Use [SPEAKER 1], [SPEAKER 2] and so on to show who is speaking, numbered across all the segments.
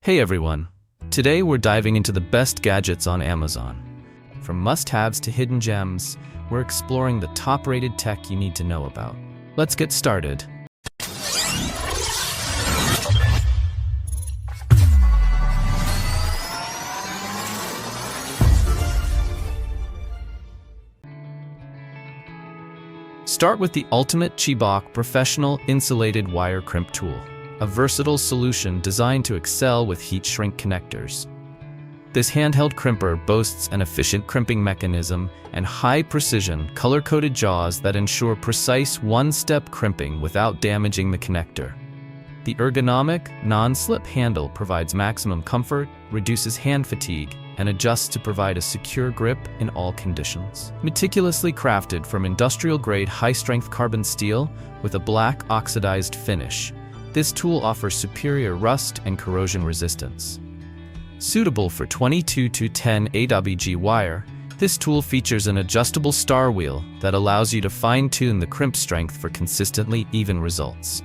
[SPEAKER 1] Hey everyone! Today we're diving into the best gadgets on Amazon. From must-haves to hidden gems, we're exploring the top-rated tech you need to know about. Let's get started. Start with the ultimate Chibok professional insulated wire crimp tool, a versatile solution designed to excel with heat shrink connectors. This handheld crimper boasts an efficient crimping mechanism and high-precision, color-coded jaws that ensure precise one-step crimping without damaging the connector. The ergonomic, non-slip handle provides maximum comfort, reduces hand fatigue, and adjusts to provide a secure grip in all conditions. Meticulously crafted from industrial-grade high-strength carbon steel with a black oxidized finish, this tool offers superior rust and corrosion resistance. Suitable for 22 to 10 AWG wire, this tool features an adjustable star wheel that allows you to fine-tune the crimp strength for consistently even results.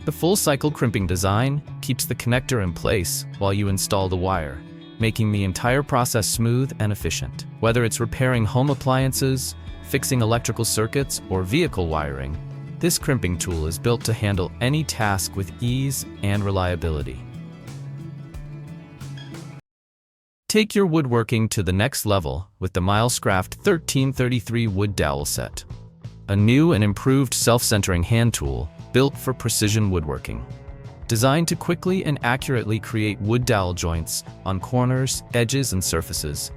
[SPEAKER 1] The full-cycle crimping design keeps the connector in place while you install the wire, making the entire process smooth and efficient. Whether it's repairing home appliances, fixing electrical circuits, or vehicle wiring, this crimping tool is built to handle any task with ease and reliability. Take your woodworking to the next level with the Milescraft 1333 Wood Dowel Set, a new and improved self-centering hand tool built for precision woodworking. Designed to quickly and accurately create wood dowel joints on corners, edges, and surfaces,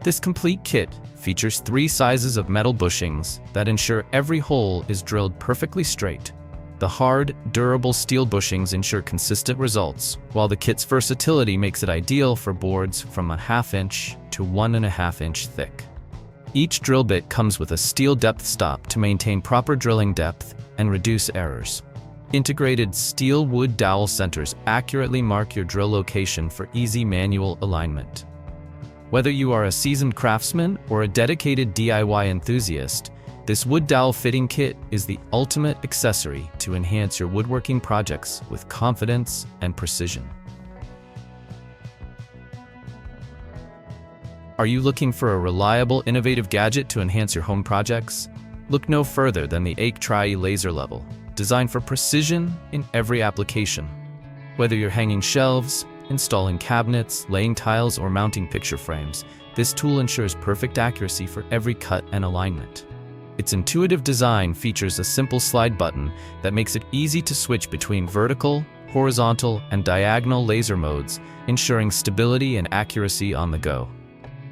[SPEAKER 1] this complete kit features 3 sizes of metal bushings that ensure every hole is drilled perfectly straight. The hard, durable steel bushings ensure consistent results, while the kit's versatility makes it ideal for boards from a 1/2 inch to 1.5 inch thick. Each drill bit comes with a steel depth stop to maintain proper drilling depth and reduce errors. Integrated steel wood dowel centers accurately mark your drill location for easy manual alignment. Whether you are a seasoned craftsman or a dedicated DIY enthusiast, this wood dowel fitting kit is the ultimate accessory to enhance your woodworking projects with confidence and precision. Are you looking for a reliable, innovative gadget to enhance your home projects? Look no further than the Tri Laser Level, designed for precision in every application. Whether you're hanging shelves, installing cabinets, laying tiles, or mounting picture frames, this tool ensures perfect accuracy for every cut and alignment. Its intuitive design features a simple slide button that makes it easy to switch between vertical, horizontal, and diagonal laser modes, ensuring stability and accuracy on the go.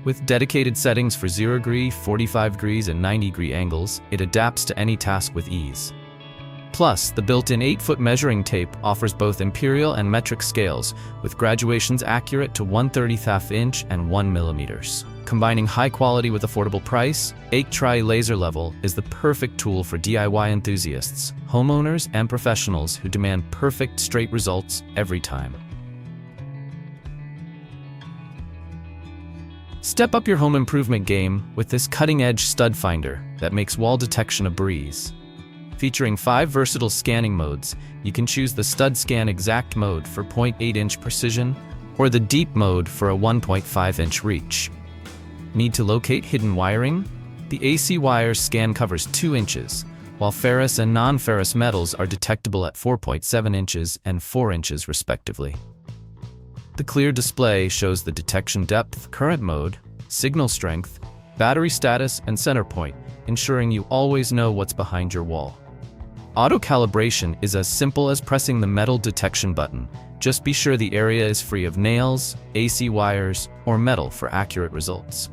[SPEAKER 1] With dedicated settings for 0 degree, 45 degrees, and 90 degree angles, it adapts to any task with ease. Plus, the built-in 8-foot measuring tape offers both imperial and metric scales, with graduations accurate to 1/30 inch and 1 millimeters. Combining high quality with affordable price, Tri Laser Level is the perfect tool for DIY enthusiasts, homeowners, and professionals who demand perfect straight results every time. Step up your home improvement game with this cutting-edge stud finder that makes wall detection a breeze. Featuring 5 versatile scanning modes, you can choose the Stud Scan Exact mode for 0.8 inch precision or the Deep mode for a 1.5 inch reach. Need to locate hidden wiring? The AC wire scan covers 2 inches, while ferrous and non-ferrous metals are detectable at 4.7 inches and 4 inches respectively. The clear display shows the detection depth, current mode, signal strength, battery status, and center point, ensuring you always know what's behind your wall. Auto-calibration is as simple as pressing the metal detection button. Just be sure the area is free of nails, AC wires, or metal for accurate results.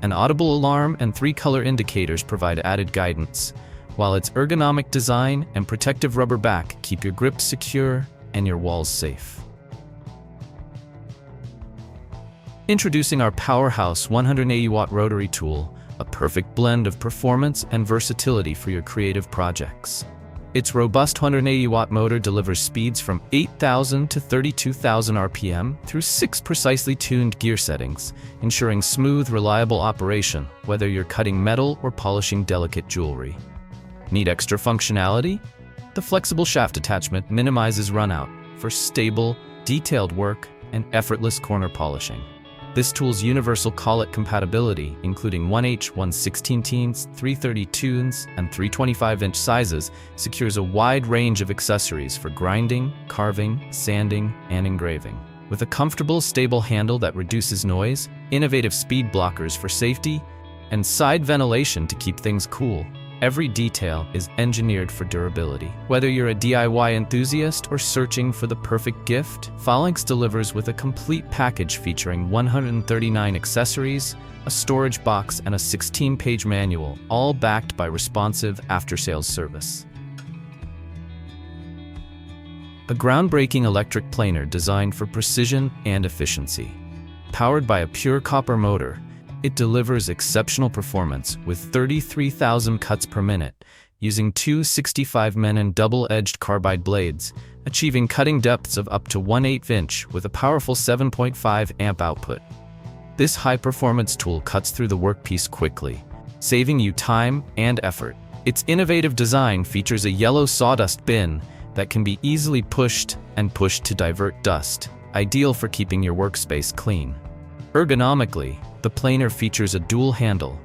[SPEAKER 1] An audible alarm and 3 color indicators provide added guidance, while its ergonomic design and protective rubber back keep your grip secure and your walls safe. Introducing our powerhouse 180-watt rotary tool, a perfect blend of performance and versatility for your creative projects. Its robust 180-watt motor delivers speeds from 8,000 to 32,000 RPM through 6 precisely tuned gear settings, ensuring smooth, reliable operation whether you're cutting metal or polishing delicate jewelry. Need extra functionality? The flexible shaft attachment minimizes runout for stable, detailed work and effortless corner polishing. This tool's universal collet compatibility, including 1H, 1/16, 332, and 325-inch sizes, secures a wide range of accessories for grinding, carving, sanding, and engraving. With a comfortable, stable handle that reduces noise, innovative speed blockers for safety, and side ventilation to keep things cool, every detail is engineered for durability. Whether you're a DIY enthusiast or searching for the perfect gift, Phalanx delivers with a complete package featuring 139 accessories, a storage box, and a 16-page manual, all backed by responsive after-sales service. A groundbreaking electric planer designed for precision and efficiency. Powered by a pure copper motor, it delivers exceptional performance with 33,000 cuts per minute, using two 65mm double-edged carbide blades, achieving cutting depths of up to 1/8 inch with a powerful 7.5 amp output. This high-performance tool cuts through the workpiece quickly, saving you time and effort. Its innovative design features a yellow sawdust bin that can be easily pushed to divert dust, ideal for keeping your workspace clean. Ergonomically, the planer features a dual handle.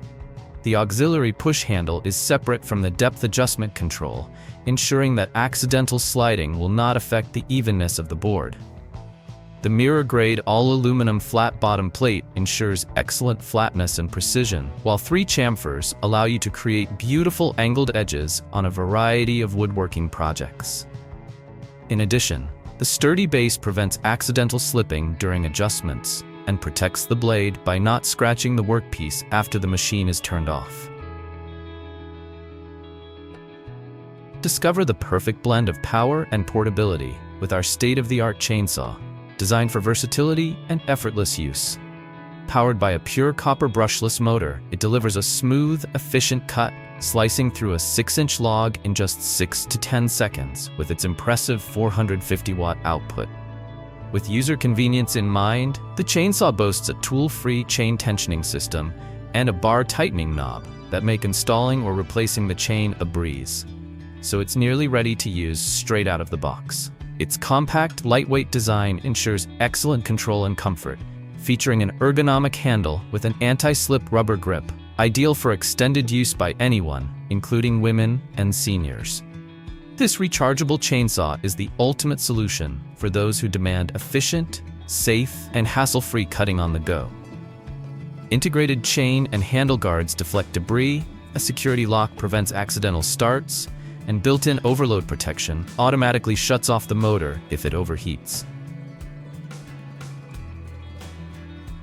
[SPEAKER 1] The auxiliary push handle is separate from the depth adjustment control, ensuring that accidental sliding will not affect the evenness of the board. The mirror-grade all-aluminum flat bottom plate ensures excellent flatness and precision, while 3 chamfers allow you to create beautiful angled edges on a variety of woodworking projects. In addition, the sturdy base prevents accidental slipping during adjustments and protects the blade by not scratching the workpiece after the machine is turned off. Discover the perfect blend of power and portability with our state-of-the-art chainsaw, designed for versatility and effortless use. Powered by a pure copper brushless motor, it delivers a smooth, efficient cut, slicing through a 6-inch log in just 6 to 10 seconds with its impressive 450-watt output. With user convenience in mind, the chainsaw boasts a tool-free chain tensioning system and a bar tightening knob that make installing or replacing the chain a breeze, so it's nearly ready to use straight out of the box. Its compact, lightweight design ensures excellent control and comfort, featuring an ergonomic handle with an anti-slip rubber grip, ideal for extended use by anyone, including women and seniors. This rechargeable chainsaw is the ultimate solution for those who demand efficient, safe, and hassle-free cutting on the go. Integrated chain and handle guards deflect debris, a security lock prevents accidental starts, and built-in overload protection automatically shuts off the motor if it overheats.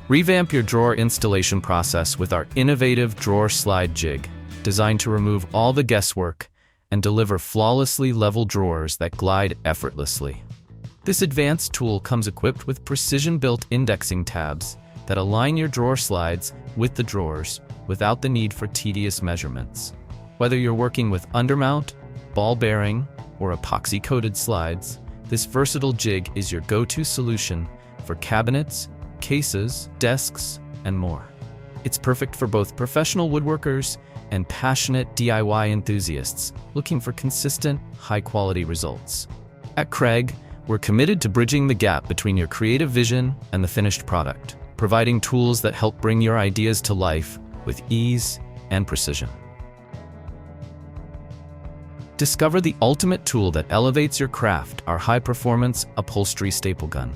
[SPEAKER 1] Revamp your drawer installation process with our innovative drawer slide jig, designed to remove all the guesswork and deliver flawlessly level drawers that glide effortlessly. This advanced tool comes equipped with precision-built indexing tabs that align your drawer slides with the drawers without the need for tedious measurements. Whether you're working with undermount, ball bearing, or epoxy-coated slides, this versatile jig is your go-to solution for cabinets, cases, desks, and more. It's perfect for both professional woodworkers and passionate DIY enthusiasts looking for consistent, high-quality results. At Craig, we're committed to bridging the gap between your creative vision and the finished product, providing tools that help bring your ideas to life with ease and precision. Discover the ultimate tool that elevates your craft, our high-performance upholstery staple gun.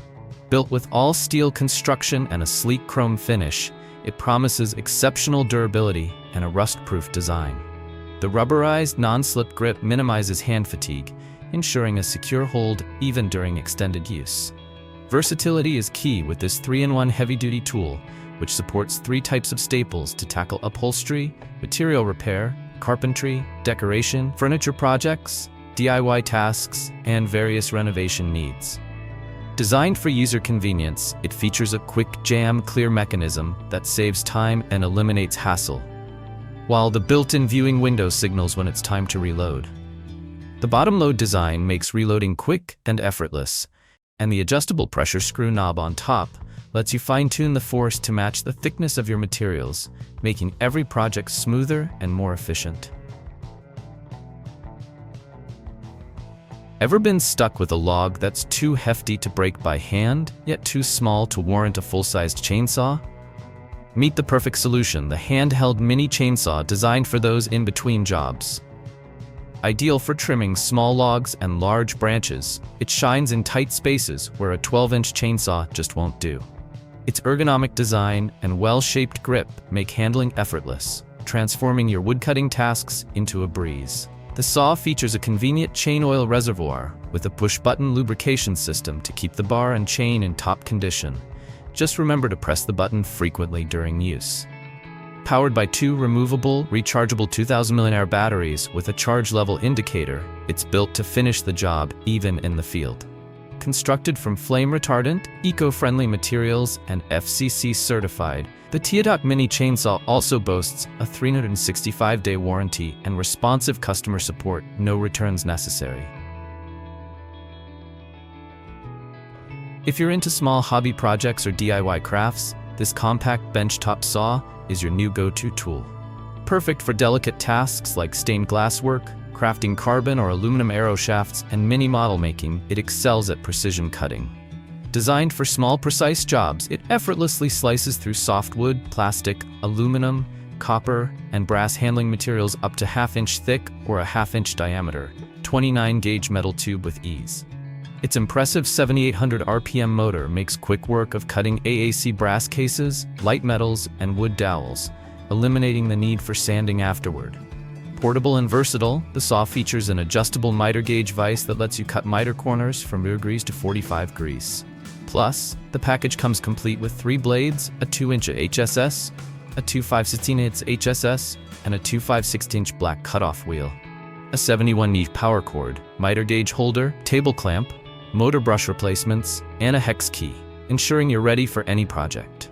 [SPEAKER 1] Built with all-steel construction and a sleek chrome finish, it promises exceptional durability and a rust-proof design. The rubberized, non-slip grip minimizes hand fatigue, ensuring a secure hold even during extended use. Versatility is key with this 3-in-1 heavy-duty tool, which supports 3 types of staples to tackle upholstery, material repair, carpentry, decoration, furniture projects, DIY tasks, and various renovation needs. Designed for user convenience, it features a quick jam clear mechanism that saves time and eliminates hassle, while the built-in viewing window signals when it's time to reload. The bottom load design makes reloading quick and effortless, and the adjustable pressure screw knob on top lets you fine-tune the force to match the thickness of your materials, making every project smoother and more efficient. Ever been stuck with a log that's too hefty to break by hand, yet too small to warrant a full-sized chainsaw? Meet the perfect solution, the handheld mini chainsaw designed for those in-between jobs. Ideal for trimming small logs and large branches, it shines in tight spaces where a 12-inch chainsaw just won't do. Its ergonomic design and well-shaped grip make handling effortless, transforming your woodcutting tasks into a breeze. The saw features a convenient chain oil reservoir with a push-button lubrication system to keep the bar and chain in top condition. Just remember to press the button frequently during use. Powered by 2 removable, rechargeable 2000 mAh batteries with a charge level indicator, it's built to finish the job even in the field. Constructed from flame retardant, eco-friendly materials, and FCC certified, the Teodoc Mini Chainsaw also boasts a 365-day warranty and responsive customer support, no returns necessary. If you're into small hobby projects or DIY crafts, this compact benchtop saw is your new go-to tool. Perfect for delicate tasks like stained glass work, crafting carbon or aluminum arrow shafts, and mini model making, it excels at precision cutting. Designed for small, precise jobs, it effortlessly slices through softwood, plastic, aluminum, copper, and brass handling materials up to 1/2 inch thick or a 1/2 inch diameter, 29-gauge metal tube with ease. Its impressive 7,800 RPM motor makes quick work of cutting AAC brass cases, light metals, and wood dowels, eliminating the need for sanding afterward. Portable and versatile, the saw features an adjustable miter gauge vise that lets you cut miter corners from 0 degrees to 45 degrees. Plus, the package comes complete with 3 blades, a 2-inch HSS, a 2 5/16" HSS, and a 2 5/16" black cutoff wheel. A 71-neat power cord, miter gauge holder, table clamp, motor brush replacements, and a hex key, ensuring you're ready for any project.